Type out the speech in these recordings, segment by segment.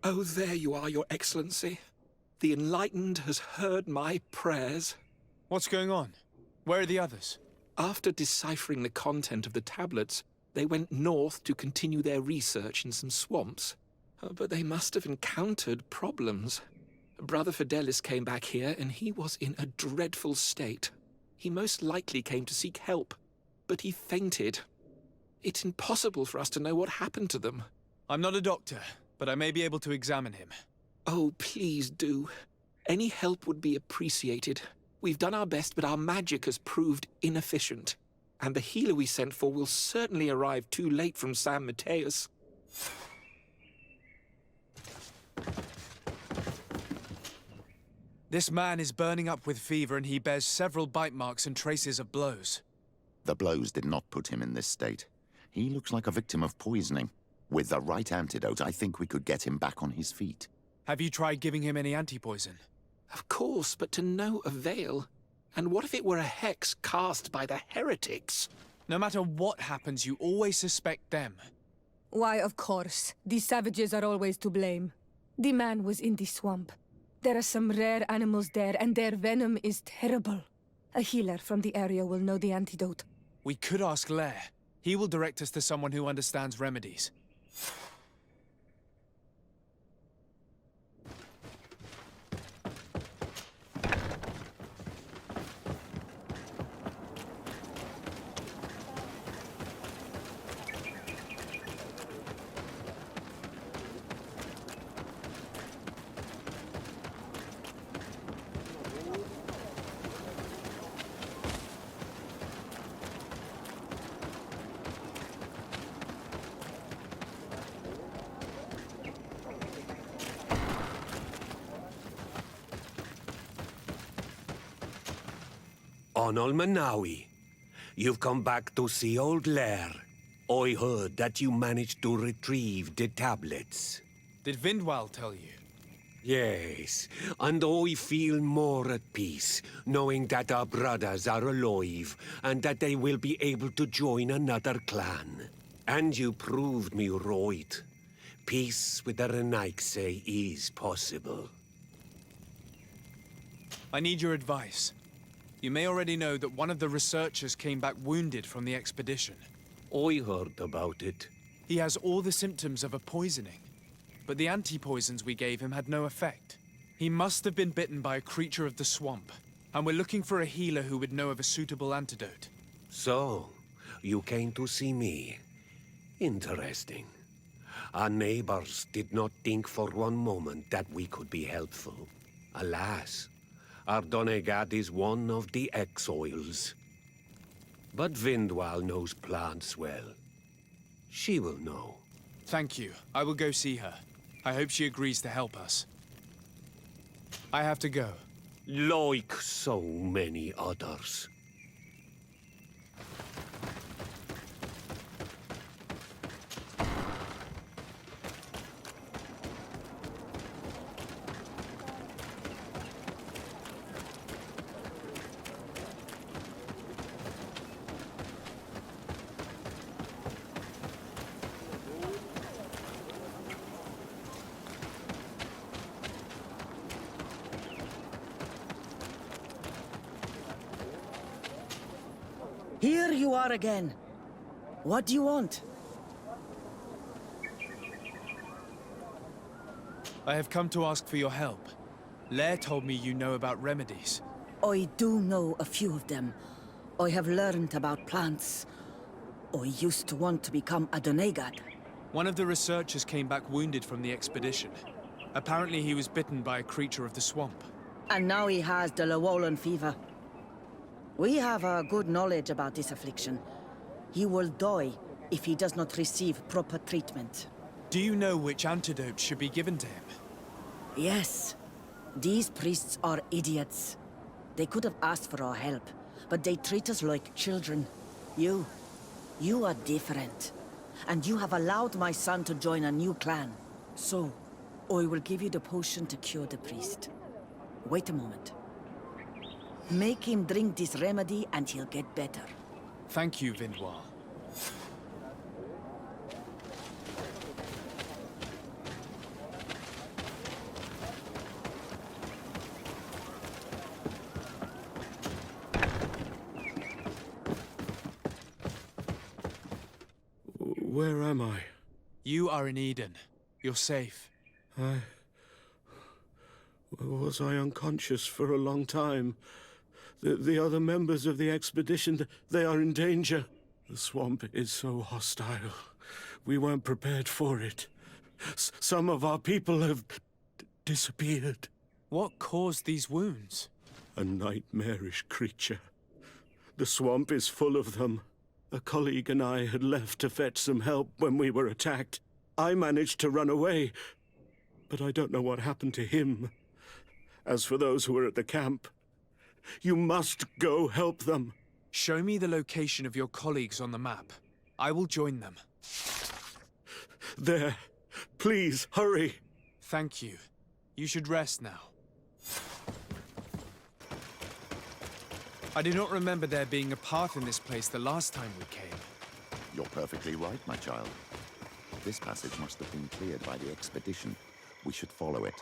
Oh, there you are, Your Excellency. The Enlightened has heard my prayers. What's going on? Where are the others? After deciphering the content of the tablets, they went north to continue their research in some swamps. But they must have encountered problems. Brother Fidelis came back here, and he was in a dreadful state. He most likely came to seek help, but he fainted. It's impossible for us to know what happened to them. I'm not a doctor, but I may be able to examine him. Oh, please do. Any help would be appreciated. We've done our best, but our magic has proved inefficient. And the healer we sent for will certainly arrive too late from San Mateus. This man is burning up with fever and he bears several bite marks and traces of blows. The blows did not put him in this state. He looks like a victim of poisoning. With the right antidote, I think we could get him back on his feet. Have you tried giving him any anti-poison? Of course, but to no avail. And what if it were a hex cast by the heretics? No matter what happens, you always suspect them. Why, of course. These savages are always to blame. The man was in the swamp. There are some rare animals there, and their venom is terrible. A healer from the area will know the antidote. We could ask Lair. He will direct us to someone who understands remedies. Onol Manawi, you've come back to see old Lair. I heard that you managed to retrieve the tablets. Did Vindwal tell you? Yes, and I feel more at peace, knowing that our brothers are alive, and that they will be able to join another clan. And you proved me right. Peace with the Renaigse is possible. I need your advice. You may already know that one of the researchers came back wounded from the expedition. I heard about it. He has all the symptoms of a poisoning, but the anti-poisons we gave him had no effect. He must have been bitten by a creature of the swamp, and we're looking for a healer who would know of a suitable antidote. So, you came to see me. Interesting. Our neighbors did not think for one moment that we could be helpful. Alas, our Donegat is one of the exiles. But Vindwal knows plants well. She will know. Thank you. I will go see her. I hope she agrees to help us. I have to go. Like so many others. Here you are again. What do you want? I have come to ask for your help. Lair told me you know about remedies. I do know a few of them. I have learned about plants. I used to want to become a Donegat. One of the researchers came back wounded from the expedition. Apparently he was bitten by a creature of the swamp. And now he has the Llewellyn fever. We have a good knowledge about this affliction. He will die if he does not receive proper treatment. Do you know which antidote should be given to him? Yes. These priests are idiots. They could have asked for our help, but they treat us like children. You are different. And you have allowed my son to join a new clan. So, I will give you the potion to cure the priest. Wait a moment. Make him drink this remedy and he'll get better. Thank you, Vindwal. Where am I? You are in Eden. You're safe. Was I unconscious for a long time? The other members of the expedition, they are in danger. The swamp is so hostile. We weren't prepared for it. Some of our people have disappeared. What caused these wounds? A nightmarish creature. The swamp is full of them. A colleague and I had left to fetch some help when we were attacked. I managed to run away, but I don't know what happened to him. As for those who are at the camp, you must go help them. Show me the location of your colleagues on the map. I will join them. There. Please, hurry. Thank you. You should rest now. I do not remember there being a path in this place the last time we came. You're perfectly right, my child. This passage must have been cleared by the expedition. We should follow it.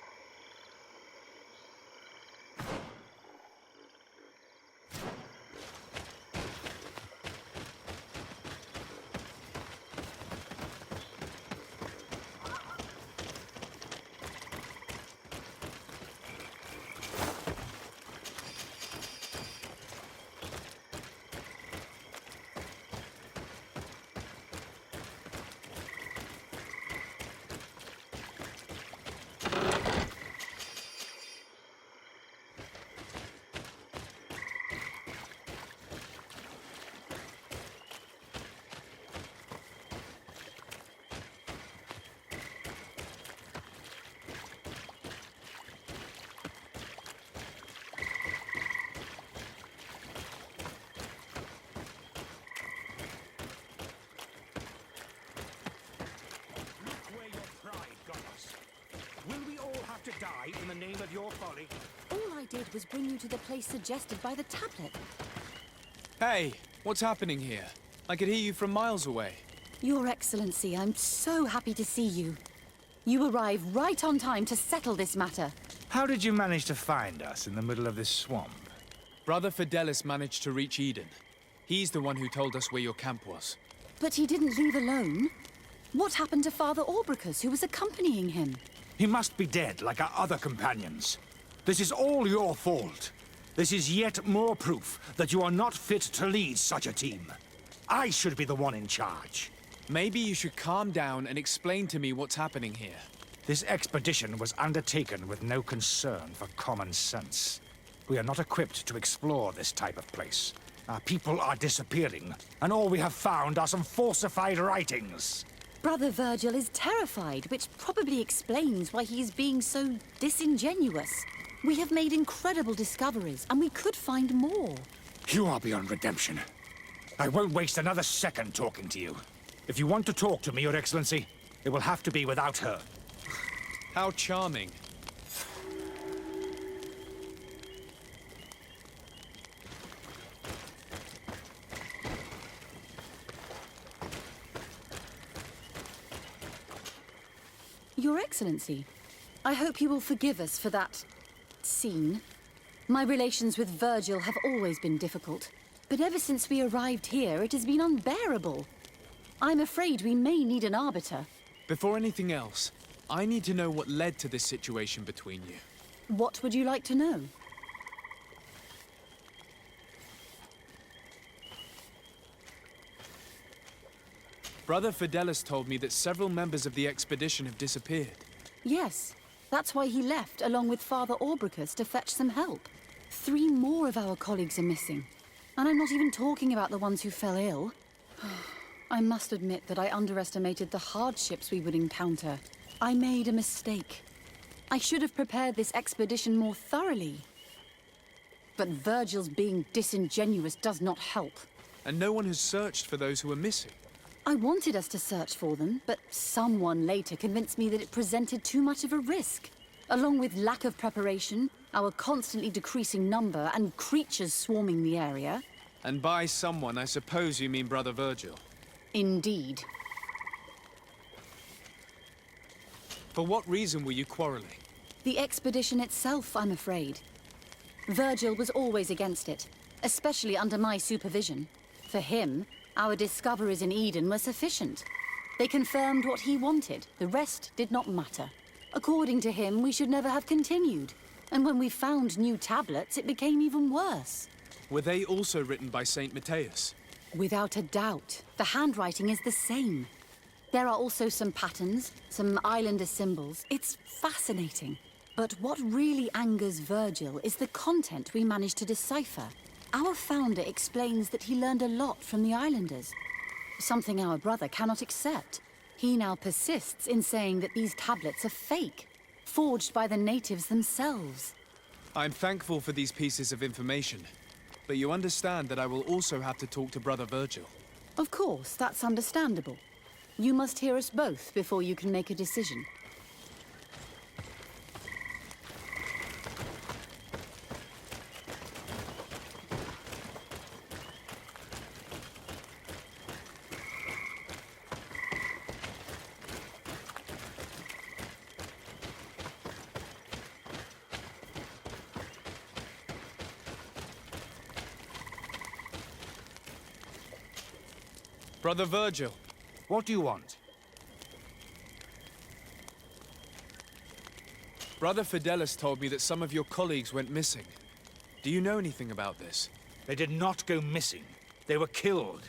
To die in the name of your folly? All I did was bring you to the place suggested by the tablet. Hey, what's happening here? I could hear you from miles away. Your Excellency, I'm so happy to see you. You arrived right on time to settle this matter. How did you manage to find us in the middle of this swamp? Brother Fidelis managed to reach Eden. He's the one who told us where your camp was. But he didn't leave alone. What happened to Father Orbricus, who was accompanying him? He must be dead, like our other companions. This is all your fault. This is yet more proof that you are not fit to lead such a team. I should be the one in charge. Maybe you should calm down and explain to me what's happening here. This expedition was undertaken with no concern for common sense. We are not equipped to explore this type of place. Our people are disappearing, and all we have found are some falsified writings. Brother Virgil is terrified, which probably explains why he's being so disingenuous. We have made incredible discoveries, and we could find more. You are beyond redemption. I won't waste another second talking to you. If you want to talk to me, Your Excellency, it will have to be without her. How charming. Your Excellency, I hope you will forgive us for that scene. My relations with Virgil have always been difficult, but ever since we arrived here, it has been unbearable. I'm afraid we may need an arbiter. Before anything else, I need to know what led to this situation between you. What would you like to know? Brother Fidelis told me that several members of the expedition have disappeared. Yes, that's why he left, along with Father Orbricus, to fetch some help. 3 more of our colleagues are missing. And I'm not even talking about the ones who fell ill. I must admit that I underestimated the hardships we would encounter. I made a mistake. I should have prepared this expedition more thoroughly. But Virgil's being disingenuous does not help. And no one has searched for those who are missing. I wanted us to search for them, but someone later convinced me that it presented too much of a risk. Along with lack of preparation, our constantly decreasing number, and creatures swarming the area. And by someone, I suppose you mean Brother Virgil. Indeed. For what reason were you quarreling? The expedition itself, I'm afraid. Virgil was always against it, especially under my supervision. For him, our discoveries in Eden were sufficient. They confirmed what he wanted. The rest did not matter. According to him, we should never have continued. And when we found new tablets, it became even worse. Were they also written by Saint Matthias? Without a doubt. The handwriting is the same. There are also some patterns, some islander symbols. It's fascinating. But what really angers Virgil is the content we managed to decipher. Our founder explains that he learned a lot from the islanders. Something our brother cannot accept. He now persists in saying that these tablets are fake, forged by the natives themselves. I'm thankful for these pieces of information, but you understand that I will also have to talk to Brother Virgil. Of course, that's understandable. You must hear us both before you can make a decision. Brother Virgil. What do you want? Brother Fidelis told me that some of your colleagues went missing. Do you know anything about this? They did not go missing. They were killed.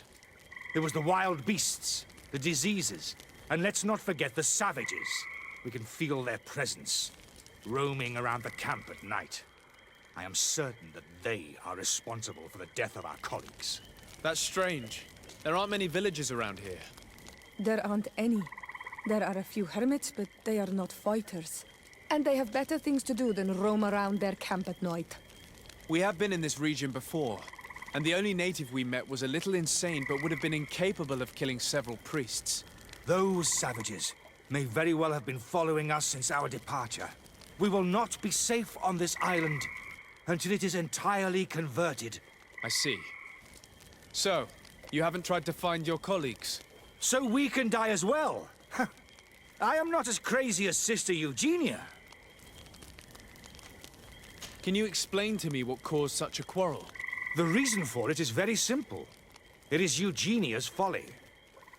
It was the wild beasts, the diseases, and let's not forget the savages. We can feel their presence, roaming around the camp at night. I am certain that they are responsible for the death of our colleagues. That's strange. There aren't many villages around here. There aren't any. There are a few hermits, but they are not fighters. And they have better things to do than roam around their camp at night. We have been in this region before, and the only native we met was a little insane but would have been incapable of killing several priests. Those savages may very well have been following us since our departure. We will not be safe on this island until it is entirely converted. I see. So, you haven't tried to find your colleagues? So we can die as well. I am not as crazy as Sister Eugenia. Can you explain to me what caused such a quarrel? The reason for it is very simple. It is Eugenia's folly.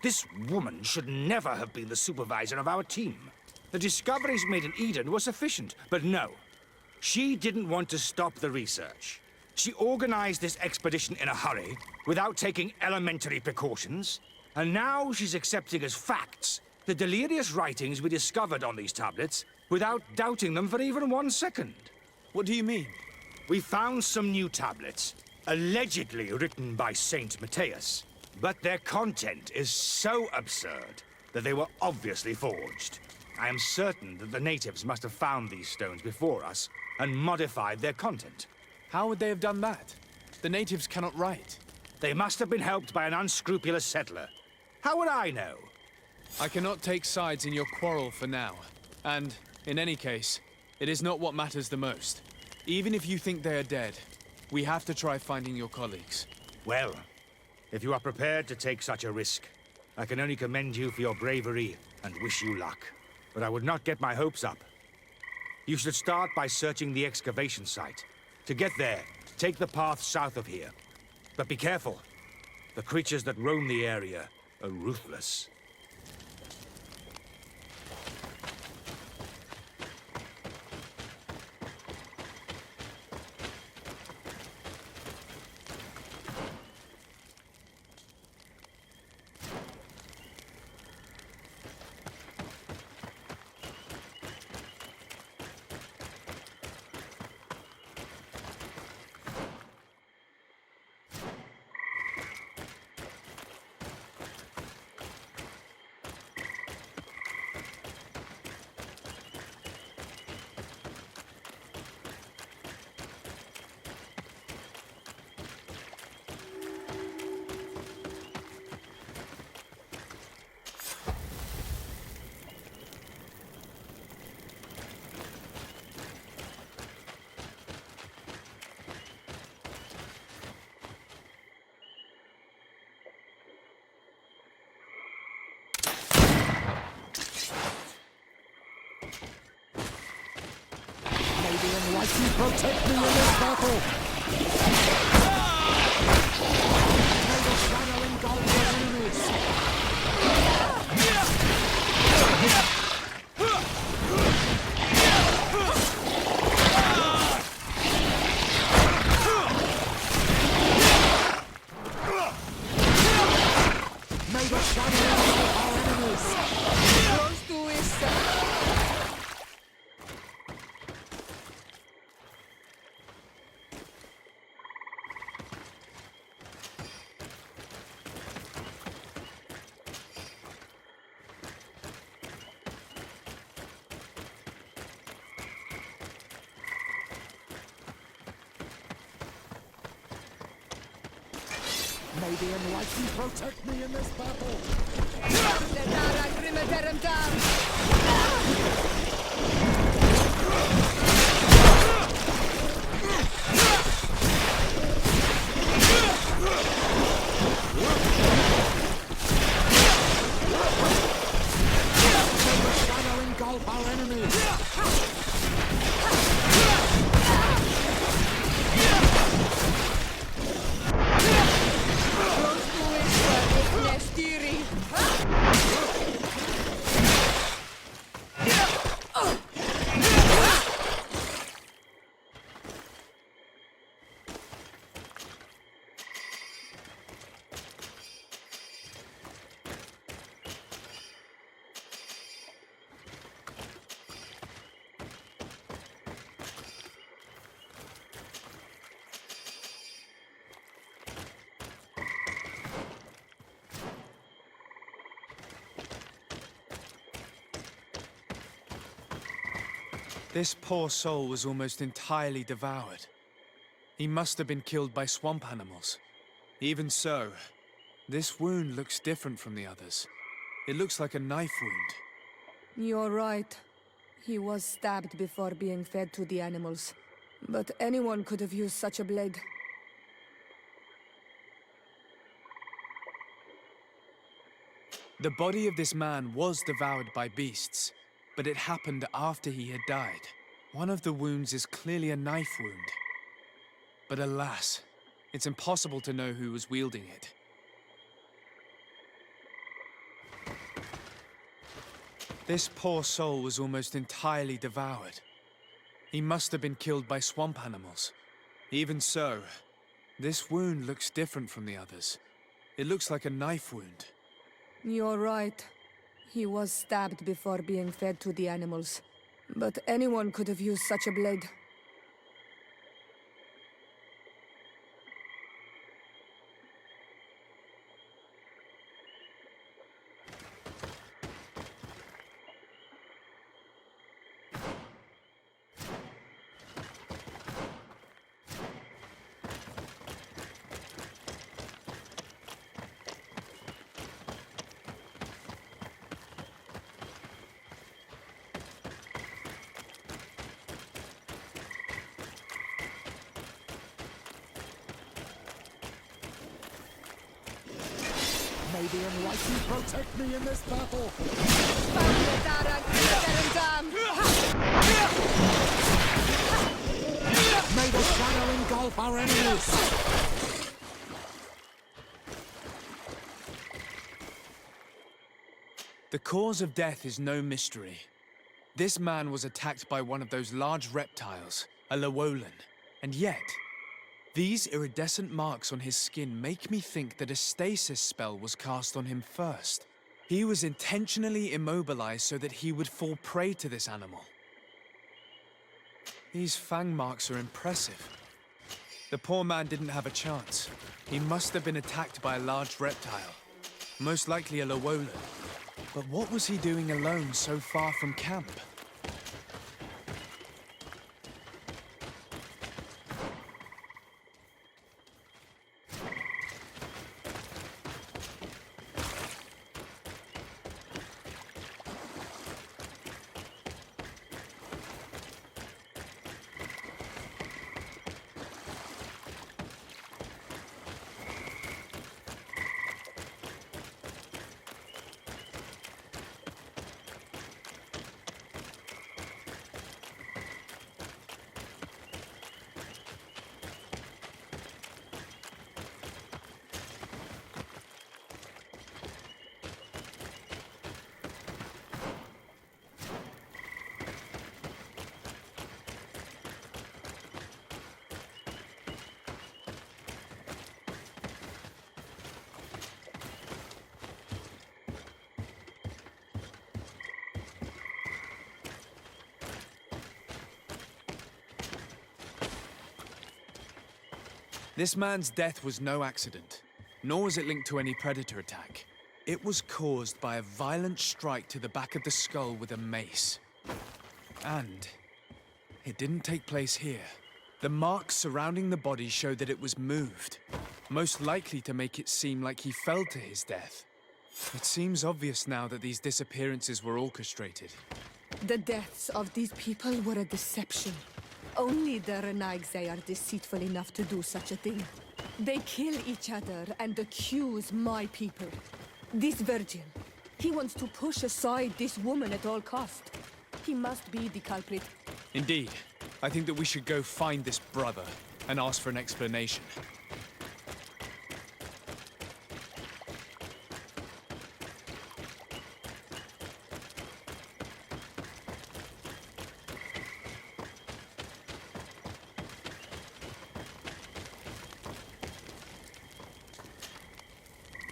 This woman should never have been the supervisor of our team. The discoveries made in Eden were sufficient, but no. She didn't want to stop the research. She organized this expedition in a hurry, without taking elementary precautions, and now she's accepting as facts the delirious writings we discovered on these tablets, without doubting them for even 1 second. What do you mean? We found some new tablets, allegedly written by Saint Matthias, but their content is so absurd that they were obviously forged. I am certain that the natives must have found these stones before us and modified their content. How would they have done that? The natives cannot write. They must have been helped by an unscrupulous settler. How would I know? I cannot take sides in your quarrel for now. And, in any case, it is not what matters the most. Even if you think they are dead, we have to try finding your colleagues. Well, if you are prepared to take such a risk, I can only commend you for your bravery and wish you luck. But I would not get my hopes up. You should start by searching the excavation site. To get there, take the path south of here. But be careful. The creatures that roam the area are ruthless. Enlighten, protect me in this battle! May the shadow engulf your enemies! May the enlightened protect me in this battle! Shadow engulf our enemies! This poor soul was almost entirely devoured. He must have been killed by swamp animals. Even so, this wound looks different from the others. It looks like a knife wound. You're right. He was stabbed before being fed to the animals. But anyone could have used such a blade. The body of this man was devoured by beasts, but it happened after he had died. One of the wounds is clearly a knife wound. But alas, it's impossible to know who was wielding it. This poor soul was almost entirely devoured. He must have been killed by swamp animals. Even so, this wound looks different from the others. It looks like a knife wound. You're right. He was stabbed before being fed to the animals. But anyone could have used such a blade. May the enlightened protect me in this battle! May the shadow engulf our enemies! The cause of death is no mystery. This man was attacked by one of those large reptiles, a Llewellyn, and yet, these iridescent marks on his skin make me think that a stasis spell was cast on him first. He was intentionally immobilized so that he would fall prey to this animal. These fang marks are impressive. The poor man didn't have a chance. He must have been attacked by a large reptile, most likely a Llewellyn. But what was he doing alone so far from camp? This man's death was no accident, nor was it linked to any predator attack. It was caused by a violent strike to the back of the skull with a mace. And it didn't take place here. The marks surrounding the body show that it was moved. most likely to make it seem like he fell to his death. It seems obvious now that these disappearances were orchestrated. The deaths of these people were a deception. Only the Renaigse are deceitful enough to do such a thing. They kill each other and accuse my people. This virgin, he wants to push aside this woman at all cost. He must be the culprit. Indeed. I think that we should go find this brother and ask for an explanation.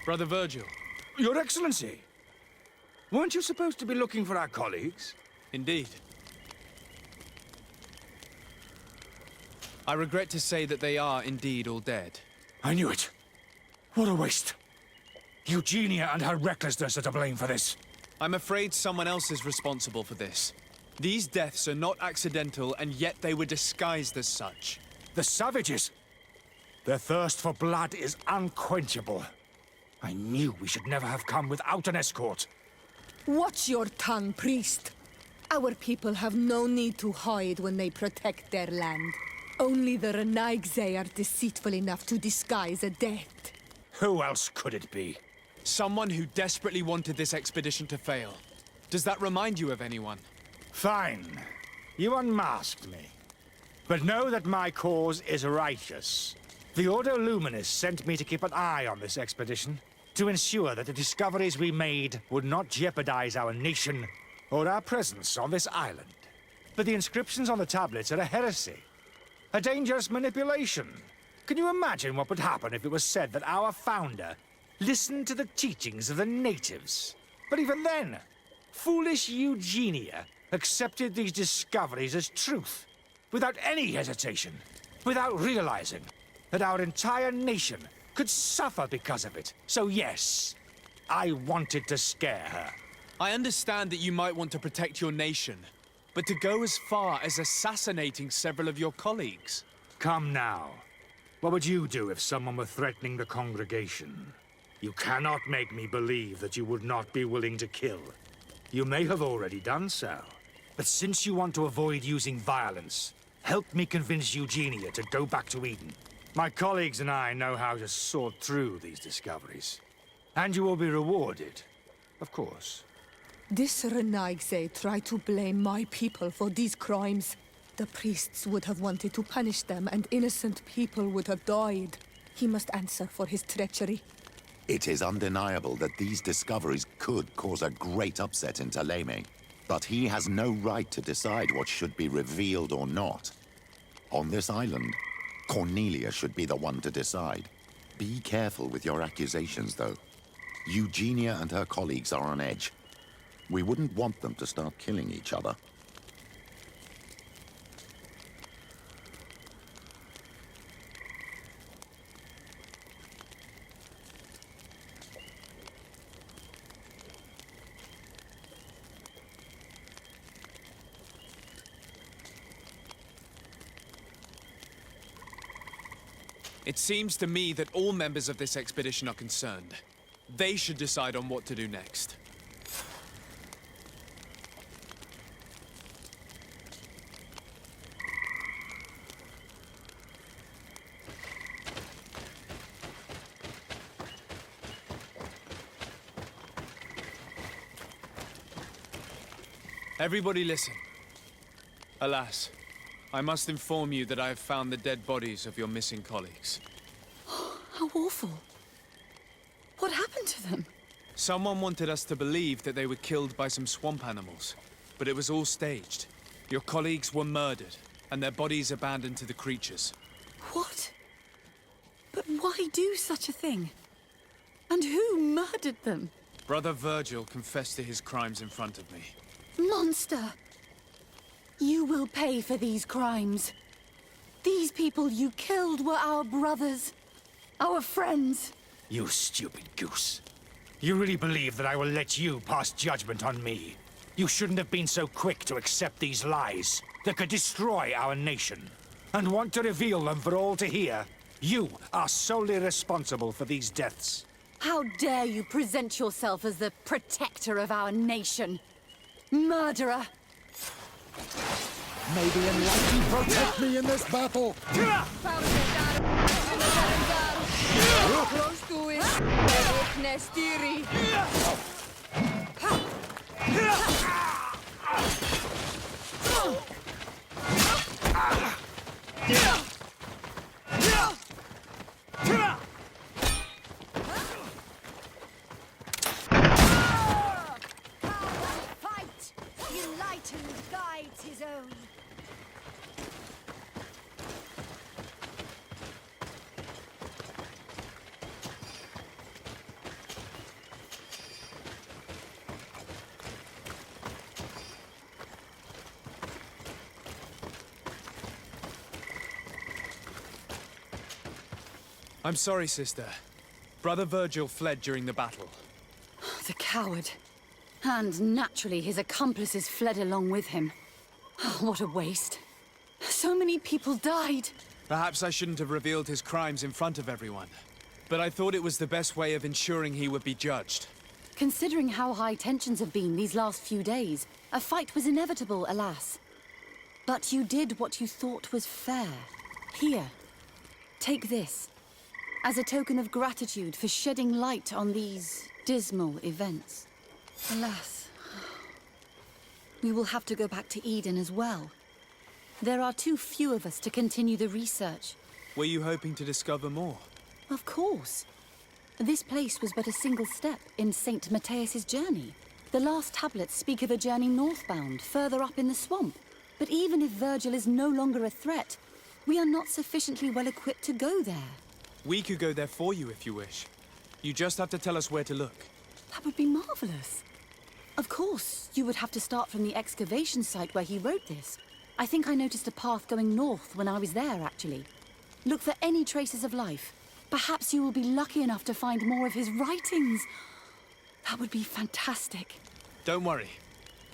Brother Virgil. Your Excellency! Weren't you supposed to be looking for our colleagues? Indeed. I regret to say that they are indeed all dead. I knew it. What a waste. Eugenia and her recklessness are to blame for this. I'm afraid someone else is responsible for this. These deaths are not accidental, and yet they were disguised as such. The savages! Their thirst for blood is unquenchable. I knew we should never have come without an escort. Watch your tongue, priest. Our people have no need to hide when they protect their land. Only the Renaigse are deceitful enough to disguise a death. Who else could it be? Someone who desperately wanted this expedition to fail. Does that remind you of anyone? Fine. You unmasked me. But know that my cause is righteous. The Ordo Luminis sent me to keep an eye on this expedition, to ensure that the discoveries we made would not jeopardize our nation or our presence on this island. But the inscriptions on the tablets are a heresy, a dangerous manipulation. Can you imagine what would happen if it was said that our founder listened to the teachings of the natives? But even then, foolish Eugenia accepted these discoveries as truth, without any hesitation, without realizing that our entire nation could suffer because of it. So yes, I wanted to scare her. I understand that you might want to protect your nation, but to go as far as assassinating several of your colleagues? Come now. What would you do if someone were threatening the congregation? You cannot make me believe that you would not be willing to kill. You may have already done so. But since you want to avoid using violence, help me convince Eugenia to go back to Eden. My colleagues and I know how to sort through these discoveries. And you will be rewarded, of course. This Renaigse tried to blame my people for these crimes. The priests would have wanted to punish them, and innocent people would have died. He must answer for his treachery. It is undeniable that these discoveries could cause a great upset in Thélème. But he has no right to decide what should be revealed or not. On this island, Cornelia should be the one to decide. Be careful with your accusations, though. Eugenia and her colleagues are on edge. We wouldn't want them to start killing each other. It seems to me that all members of this expedition are concerned. They should decide on what to do next. Everybody listen. Alas, I must inform you that I have found the dead bodies of your missing colleagues. How awful. What happened to them? Someone wanted us to believe that they were killed by some swamp animals, but it was all staged. Your colleagues were murdered, and their bodies abandoned to the creatures. What? But why do such a thing? And who murdered them? Brother Virgil confessed to his crimes in front of me. Monster! You will pay for these crimes. These people you killed were our brothers. Our friends. You stupid goose. You really believe that I will let you pass judgment on me? You shouldn't have been so quick to accept these lies that could destroy our nation. And want to reveal them for all to hear. You are solely responsible for these deaths. How dare you present yourself as the protector of our nation? Murderer! May the Enlightened protect me in this battle! Close to it. Nestiri. Fight! Enlightened guides his own. I'm sorry, sister. Brother Virgil fled during the battle. The coward. And naturally, his accomplices fled along with him. Oh, what a waste. So many people died. Perhaps I shouldn't have revealed his crimes in front of everyone. But I thought it was the best way of ensuring he would be judged. Considering how high tensions have been these last few days, a fight was inevitable, alas. But you did what you thought was fair. Here, take this. As a token of gratitude for shedding light on these dismal events. Alas, we will have to go back to Eden as well. There are too few of us to continue the research. Were you hoping to discover more? Of course. This place was but a single step in St. Matthias's journey. The last tablets speak of a journey northbound, further up in the swamp. But even if Virgil is no longer a threat, we are not sufficiently well equipped to go there. We could go there for you if you wish. You just have to tell us where to look. That would be marvelous. Of course, you would have to start from the excavation site where he wrote this. I think I noticed a path going north when I was there, actually. Look for any traces of life. Perhaps you will be lucky enough to find more of his writings. That would be fantastic. Don't worry.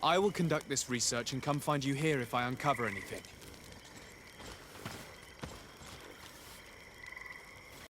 I will conduct this research and come find you here if I uncover anything.